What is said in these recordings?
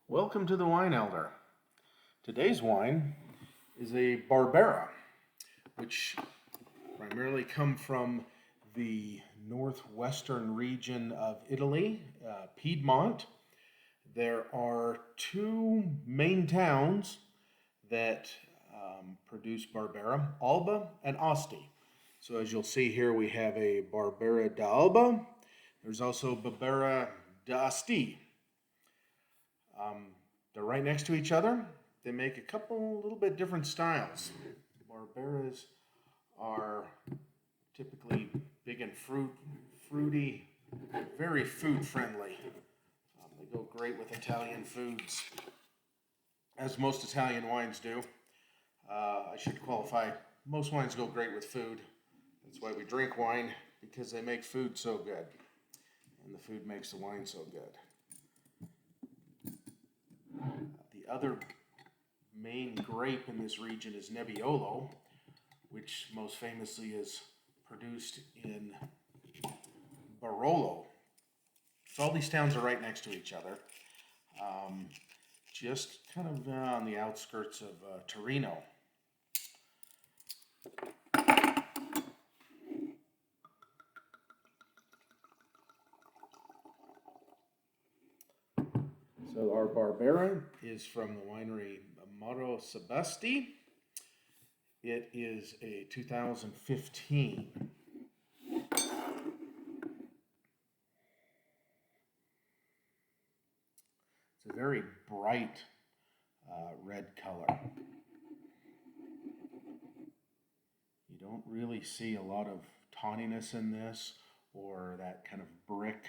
Welcome to the Wine Elder. Today's wine is a Barbera, which primarily come from the northwestern region of Italy, Piedmont. There are two main towns that produce Barbera, Alba and Asti. So as you'll see here, we have a Barbera d'Alba. There's also Barbera d'Asti. They're right next to each other. They make a couple little bit different styles. Barberas are typically big and fruity, very food friendly. They go great with Italian foods, as most Italian wines do. I should qualify, most wines go great with food. That's why we drink wine, because they make food so good. And the food makes the wine so good. The other main grape in this region is Nebbiolo, which most famously is produced in Barolo. So all these towns are right next to each other, just kind of on the outskirts of Torino. So our Barbera is from the winery Mauro Sebaste. It is a 2015. It's a very bright red color. You don't really see a lot of tawniness in this or that kind of brick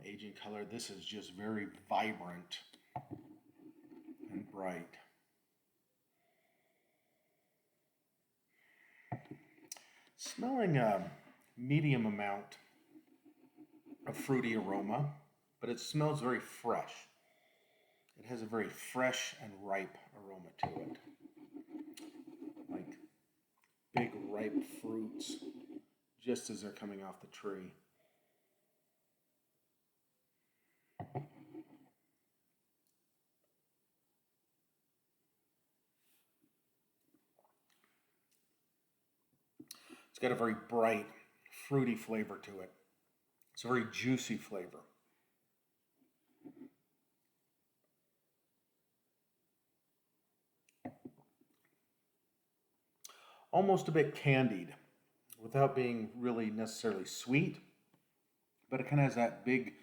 aging color. This is just very vibrant and bright. Smelling a medium amount of fruity aroma, but it smells very fresh. It has a very fresh and ripe aroma to it. Like big ripe fruits just as they're coming off the tree. It's got a very bright, fruity flavor to it. It's a very juicy flavor. Almost a bit candied, without being really necessarily sweet, but it kind of has that big,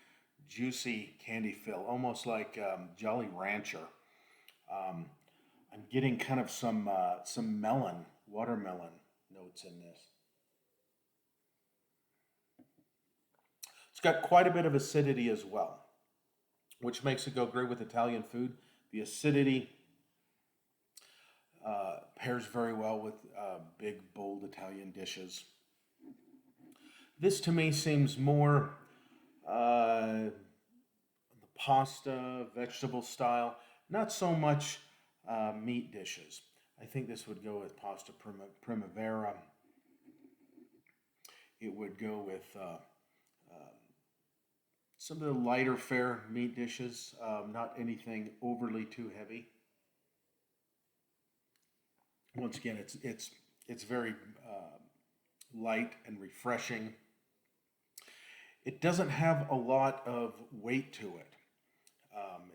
juicy candy feel, almost like Jolly Rancher. I'm getting kind of some melon, watermelon notes in this. It's got quite a bit of acidity as well, which makes it go great with Italian food. The acidity pairs very well with big, bold Italian dishes. This to me seems more the pasta, vegetable style, not so much meat dishes. I think this would go with pasta primavera. It would go with some of the lighter fare meat dishes, not anything overly too heavy. Once again, it's very light and refreshing. It doesn't have a lot of weight to it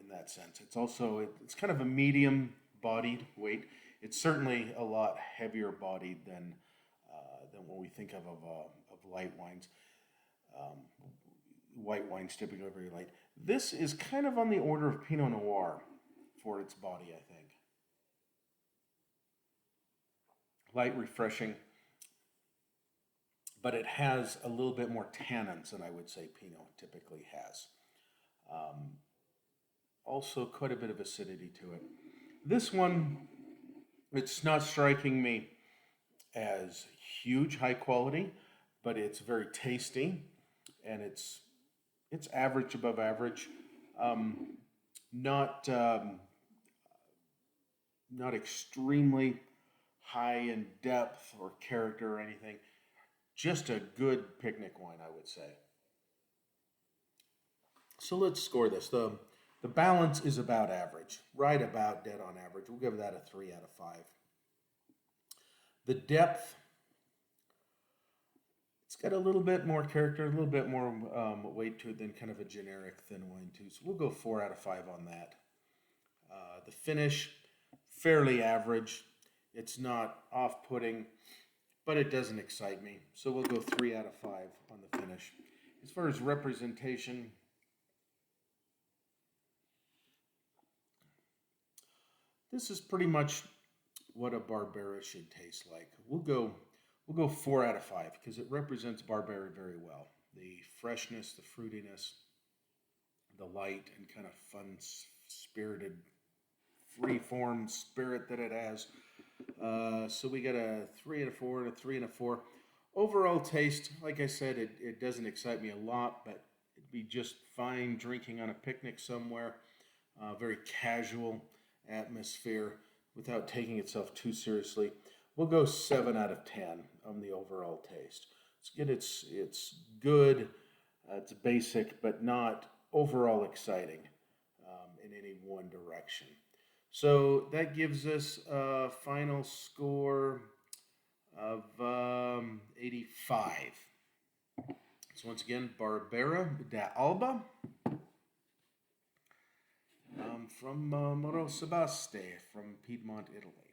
in that sense. It's kind of a medium-bodied weight. It's certainly a lot heavier bodied than what we think of light wines. White wines typically are very light. This is kind of on the order of Pinot Noir for its body, I think. Light, refreshing, but it has a little bit more tannins than I would say Pinot typically has. Also, quite a bit of acidity to it. This one, it's not striking me as huge high quality, but it's very tasty, and it's average above average. Not extremely high in depth or character or anything. Just a good picnic wine, I would say. So let's score this. The The balance is about average, right about dead on average. We'll give that a 3 out of 5. The depth, it's got a little bit more character, a little bit more weight to it than kind of a generic thin wine too. So we'll go 4 out of 5 on that. The finish, fairly average. It's not off-putting, but it doesn't excite me. So we'll go 3 out of 5 on the finish. As far as representation, this is pretty much what a Barbera should taste like. We'll go 4 out of 5 because it represents Barbera very well. The freshness, the fruitiness, the light, and kind of fun, spirited, free-form spirit that it has. So we got a 3 and a 4 and a 3 and a 4. Overall taste, like I said, it doesn't excite me a lot, but it'd be just fine drinking on a picnic somewhere. Very casual atmosphere without taking itself too seriously. We'll go 7 out of 10 on the overall taste. It's good. It's good. It's basic, but not overall exciting in any one direction. So that gives us a final score of 85. So once again, Barbera d'Alba from Mauro Sebaste from Piedmont, Italy.